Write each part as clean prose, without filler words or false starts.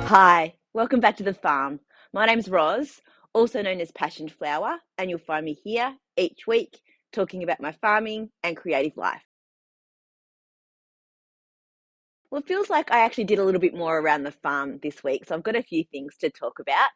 Hi, welcome back to the farm. My name's Roz, also known as Passion Flower, and you'll find me here each week talking about my farming and creative life. Well, it feels like I actually did a little bit more around the farm this week, so I've got a few things to talk about.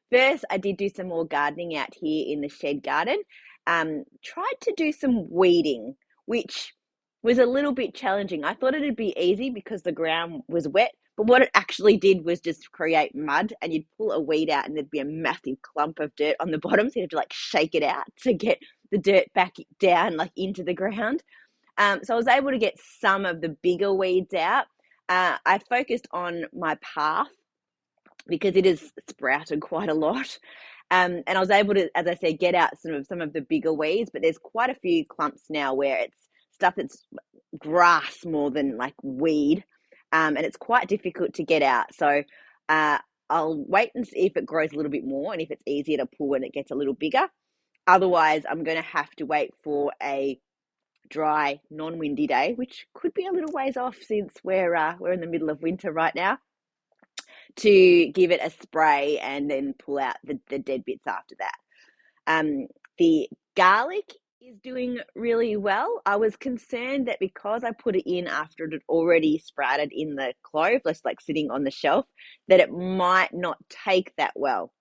First, I did do some more gardening out here in the shed garden. Tried to do some weeding, which was a little bit challenging. I thought it'd be easy because the ground was wet, but what it actually did was just create mud, and you'd pull a weed out, and there'd be a massive clump of dirt on the bottom, so you have to like shake it out to get the dirt back down, like into the ground. So I was able to get some of the bigger weeds out. I focused on my path because it has sprouted quite a lot. And I was able to, as I said, get out some of the bigger weeds, but there's quite a few clumps now where it's stuff that's grass more than like weed, and it's quite difficult to get out. So uh, I'll wait and see if it grows a little bit more and if it's easier to pull when it gets a little bigger. Otherwise, I'm going to have to wait for a dry, non-windy day, which could be a little ways off since we're in the middle of winter right now, to give it a spray and then pull out the dead bits after that. The garlic is doing really well. I was concerned that because I put it in after it had already sprouted in the clove, just like sitting on the shelf, that it might not take that well.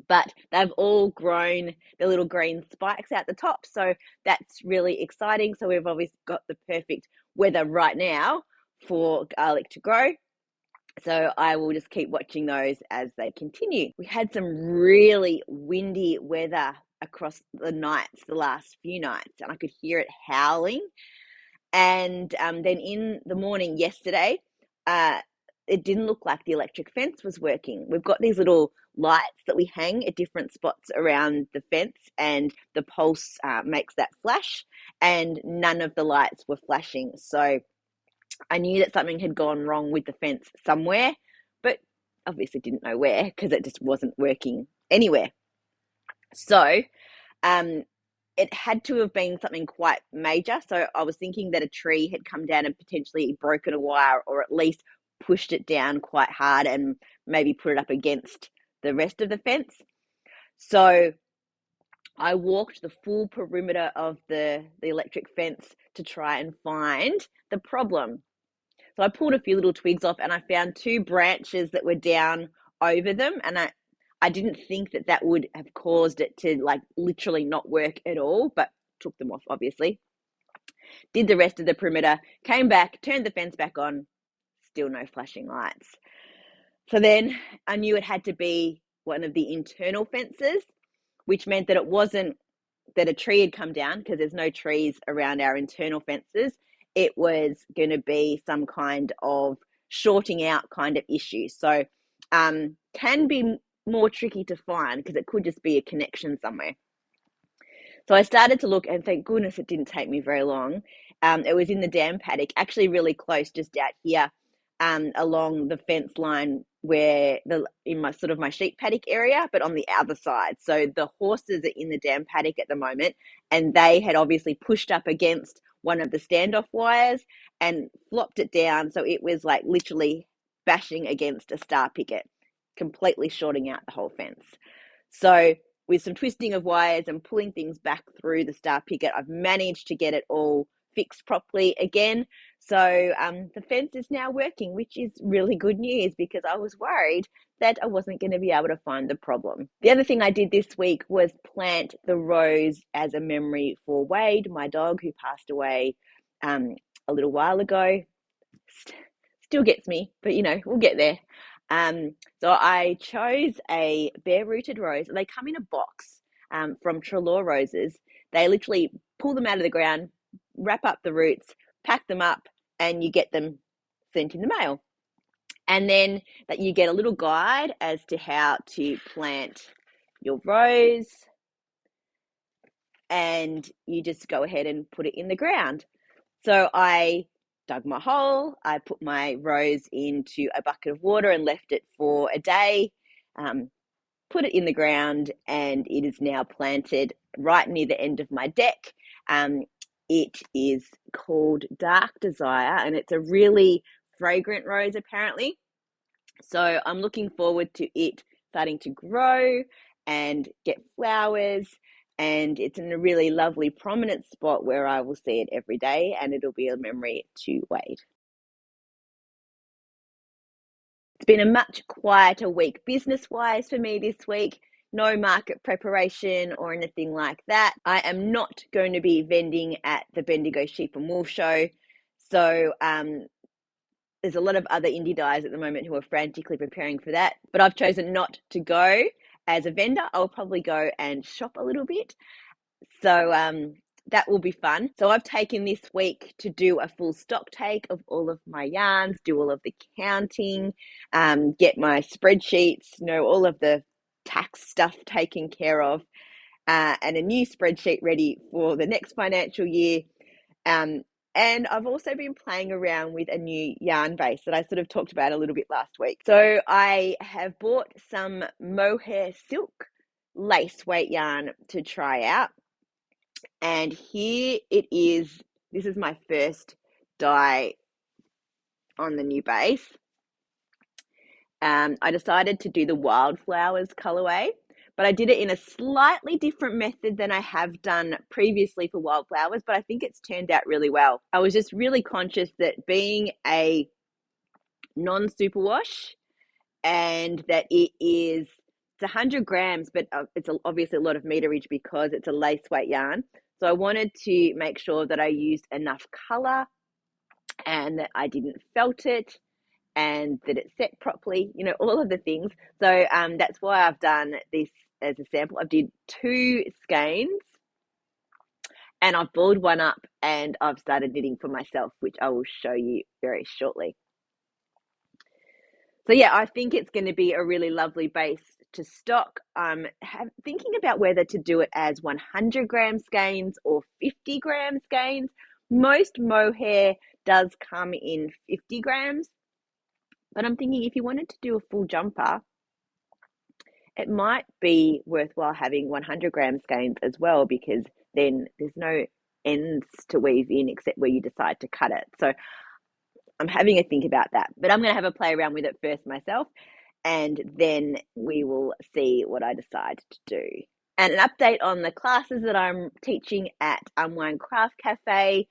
But they've all grown the little green spikes out the top, so that's really exciting. So we've obviously got the perfect weather right now for garlic to grow. So I will just keep watching those as they continue. We had some really windy weather across the nights, the last few nights, and I could hear it howling. And then in the morning yesterday, uh, it didn't look like the electric fence was working. We've got these little lights that we hang at different spots around the fence, and the pulse makes that flash, and none of the lights were flashing. So I knew that something had gone wrong with the fence somewhere, but obviously didn't know where because it just wasn't working anywhere. So um, it had to have been something quite major. So I was thinking that a tree had come down and potentially broken a wire, or at least pushed it down quite hard and maybe put it up against the rest of the fence. So I walked the full perimeter of the electric fence to try and find the problem. So I pulled a few little twigs off, and I found two branches that were down over them, and I didn't think that that would have caused it to like literally not work at all, but took them off obviously. Did the rest of the perimeter, came back, turned the fence back on, still no flashing lights. So then I knew it had to be one of the internal fences, which meant that it wasn't that a tree had come down, because there's no trees around our internal fences. It was going to be some kind of shorting out kind of issue. So can be more tricky to find because it could just be a connection somewhere. So I started to look, and thank goodness it didn't take me very long. It was in the dam paddock, actually really close, just out here, along the fence line where in my sort of my sheep paddock area, but on the other side. So the horses are in the dam paddock at the moment, and they had obviously pushed up against one of the standoff wires and flopped it down. So it was like literally bashing against a star picket, completely shorting out the whole fence. So with some twisting of wires and pulling things back through the star picket, I've managed to get it all fixed properly again. So the fence is now working, which is really good news because I was worried that I wasn't going to be able to find the problem. The other thing I did this week was plant the rose as a memory for Wade, my dog, who passed away a little while ago. Still gets me, but we'll get there. So I chose a bare-rooted rose. They come in a box from Trelaw Roses. They literally pull them out of the ground, wrap up the roots, pack them up, and you get them sent in the mail. And then that you get a little guide as to how to plant your rose, and you just go ahead and put it in the ground. So I dug my hole, I put my rose into a bucket of water and left it for a day, put it in the ground, and it is now planted right near the end of my deck. It is called Dark Desire, and it's a really fragrant rose apparently. So I'm looking forward to it starting to grow and get flowers. And it's in a really lovely prominent spot where I will see it every day, and it'll be a memory to Wade. It's been a much quieter week business-wise for me this week. No market preparation or anything like that. I am not going to be vending at the Bendigo Sheep and Wool Show. So there's a lot of other indie dyers at the moment who are frantically preparing for that. But I've chosen not to go as a vendor. I'll probably go and shop a little bit. So that will be fun. So I've taken this week to do a full stock take of all of my yarns, do all of the counting, get my spreadsheets, all of the tax stuff taken care of, and a new spreadsheet ready for the next financial year. And I've also been playing around with a new yarn base that I sort of talked about a little bit last week. So I have bought some Mohair silk lace weight yarn to try out. And here it is. This is my first dye on the new base. I decided to do the wildflowers colorway, but I did it in a slightly different method than I have done previously for wildflowers, but I think it's turned out really well. I was just really conscious that being a non-superwash and that it's 100 grams, but it's obviously a lot of meterage because it's a lace weight yarn. So I wanted to make sure that I used enough color and that I didn't felt it and that it set properly, all of the things. So that's why I've done this as a sample. I did 2 skeins and I've balled one up and I've started knitting for myself, which I will show you very shortly. So yeah, I think it's going to be a really lovely base to stock. I'm thinking about whether to do it as 100 gram skeins or 50 gram skeins. Most mohair does come in 50 grams, but I'm thinking if you wanted to do a full jumper, it might be worthwhile having 100 gram skeins as well, because then there's no ends to weave in except where you decide to cut it. So I'm having a think about that, but I'm going to have a play around with it first myself, and then we will see what I decide to do. And an update on the classes that I'm teaching at Unwind Craft Cafe.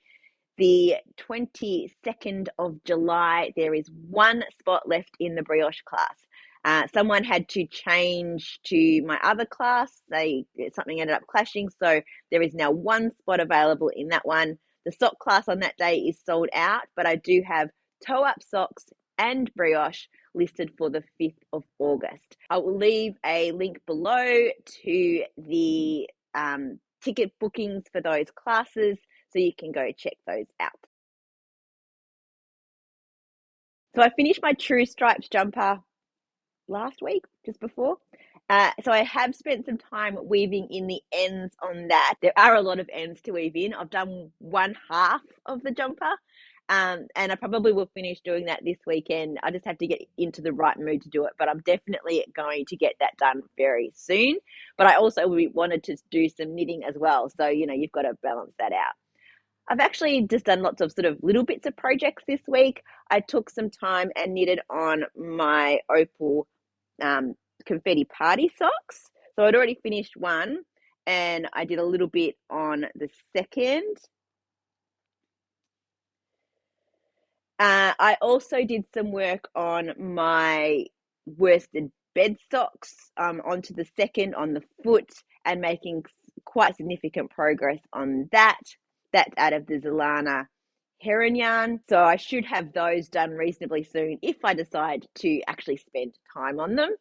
The 22nd of July, there is 1 spot left in the brioche class. Someone had to change to my other class. Something ended up clashing, so there is now 1 spot available in that one. The sock class on that day is sold out, but I do have toe-up socks and brioche listed for the 5th of August. I will leave a link below to the ticket bookings for those classes, so you can go check those out. So I finished my True Stripes jumper last week, just before. So I have spent some time weaving in the ends on that. There are a lot of ends to weave in. I've done 1/2 of the jumper, and I probably will finish doing that this weekend. I just have to get into the right mood to do it, but I'm definitely going to get that done very soon. But I also wanted to do some knitting as well, so you've got to balance that out. I've actually just done lots of sort of little bits of projects this week. I took some time and knitted on my opal confetti party socks. So I'd already finished one and I did a little bit on the second. I also did some work on my worsted bed socks onto the second on the foot, and making quite significant progress on that. That's out of the Zalana Heron yarn. So I should have those done reasonably soon if I decide to actually spend time on them.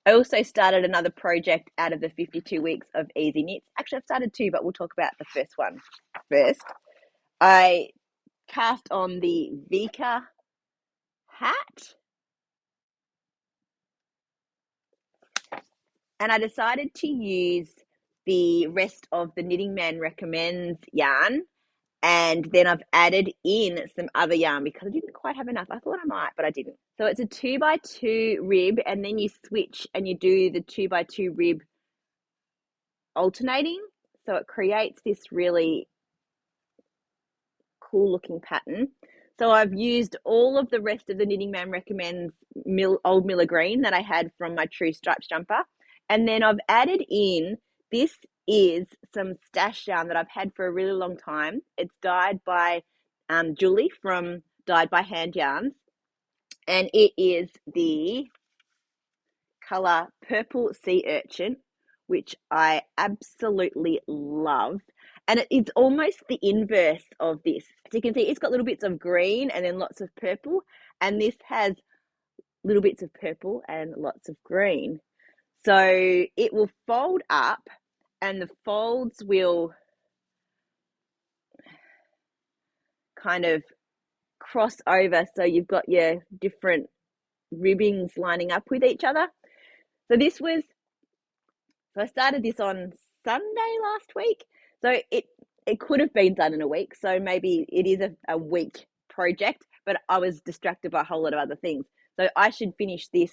I also started another project out of the 52 weeks of Easy Knits. Actually, I've started 2, but we'll talk about the first one first. I cast on the Vika hat, and I decided to use the rest of the Knitting Man Recommends yarn, and then I've added in some other yarn because I didn't quite have enough. I thought I might, but I didn't. So it's a 2x2 rib, and then you switch and you do the 2x2 rib alternating, so it creates this really cool looking pattern. So I've used all of the rest of the Knitting Man Recommends old Miller Green that I had from my True Stripes jumper. And then I've added in, this is some stash yarn that I've had for a really long time. It's dyed by Julie from Dyed by Hand Yarns. And it is the colour Purple Sea Urchin, which I absolutely love. And it's almost the inverse of this. So you can see it's got little bits of green and then lots of purple. And this has little bits of purple and lots of green. So it will fold up and the folds will kind of cross over. So you've got your different ribbings lining up with each other. So I started this on Sunday last week. So it could have been done in a week. So maybe it is a week project, but I was distracted by a whole lot of other things. So I should finish this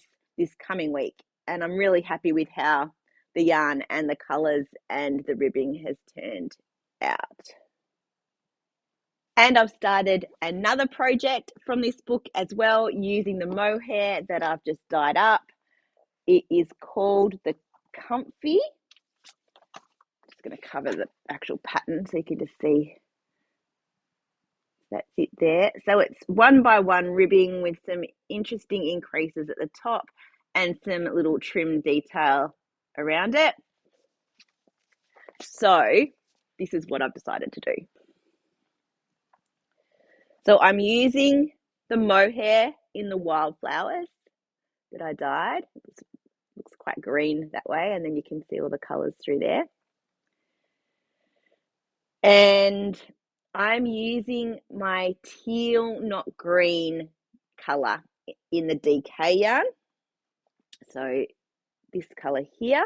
coming week. And I'm really happy with how the yarn and the colours and the ribbing has turned out. And I've started another project from this book as well, using the mohair that I've just dyed up. It is called the Comfy. Just going to cover the actual pattern so you can just see. That's it there. So it's 1x1 ribbing with some interesting increases at the top and some little trim detail around it. So this is what I've decided to do. So I'm using the mohair in the wildflowers that I dyed. It looks quite green that way, and then you can see all the colours through there. And I'm using my teal, not green colour in the DK yarn. So this colour here.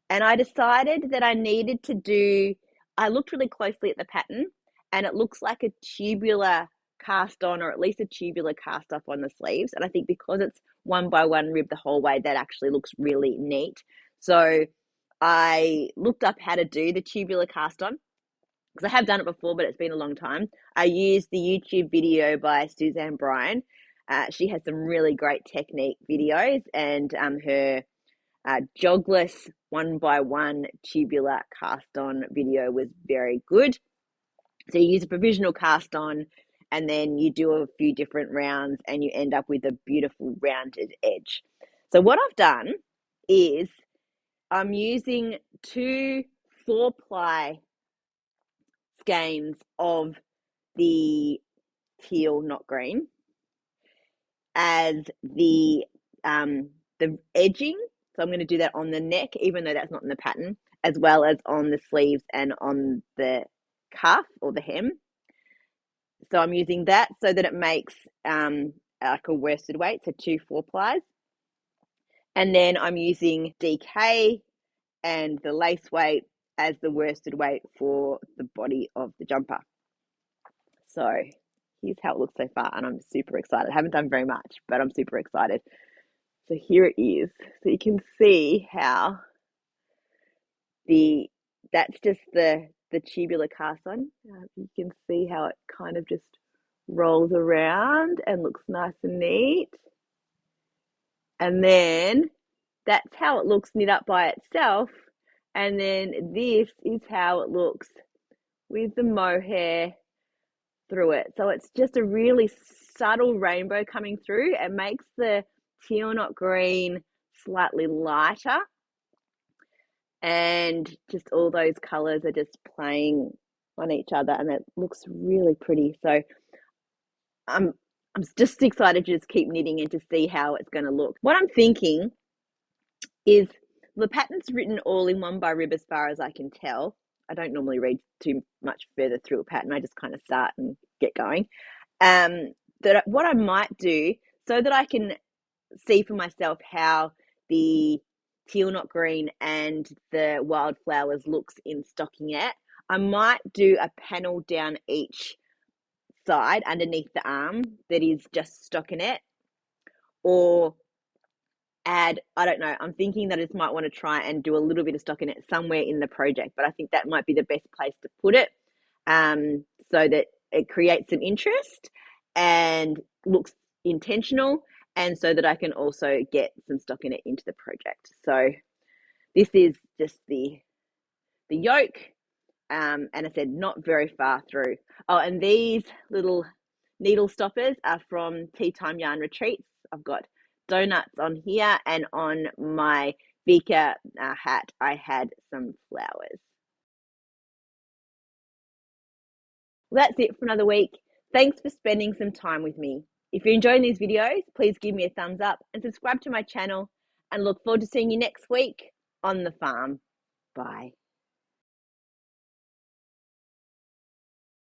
And I decided that I needed to do, I looked really closely at the pattern and it looks like a tubular cast on, or at least a tubular cast up on the sleeves. And I think because it's 1x1 rib the whole way, that actually looks really neat. So I looked up how to do the tubular cast on, because I have done it before, but it's been a long time. I used the YouTube video by Suzanne Bryan. She has some really great technique videos, and her jogless 1x1 tubular cast on video was very good. So you use a provisional cast on and then you do a few different rounds and you end up with a beautiful rounded edge. So what I've done is I'm using 2 4-ply skeins of the teal, not green, as the edging. So I'm going to do that on the neck, even though that's not in the pattern, as well as on the sleeves and on the cuff or the hem. So I'm using that so that it makes like a worsted weight, so 2 4-plies. And then I'm using DK and the lace weight as the worsted weight for the body of the jumper. So here's how it looks so far, and I'm super excited. I haven't done very much, but I'm super excited. So here it is. So you can see how that's just the tubular cast on. You can see how it kind of just rolls around and looks nice and neat. And then that's how it looks knit up by itself. And then this is how it looks with the mohair through it. So it's just a really subtle rainbow coming through. It makes the teal, not green, slightly lighter. And just all those colors are just playing on each other, and it looks really pretty. So I'm just excited to just keep knitting and to see how it's going to look. What I'm thinking is the pattern's written all in 1x rib as far as I can tell. I don't normally read too much further through a pattern. I just kind of start and get going. That what I might do, so that I can see for myself how the teal, not green, and the wildflowers looks in stockinette, I might do a panel down each side underneath the arm that is just stockinette, or add, I don't know, I'm thinking that I just might want to try and do a little bit of stockinette somewhere in the project, but I think that might be the best place to put it, so that it creates some interest and looks intentional, and so that I can also get some stock in it into the project. So this is just the yolk, and I said not very far through. Oh, and these little needle stoppers are from Tea Time Yarn Retreats. I've got donuts on here, and on my Vika hat I had some flowers. Well, that's it for another week. Thanks for spending some time with me. If you're enjoying these videos, please give me a thumbs up and subscribe to my channel, and look forward to seeing you next week on the farm. Bye.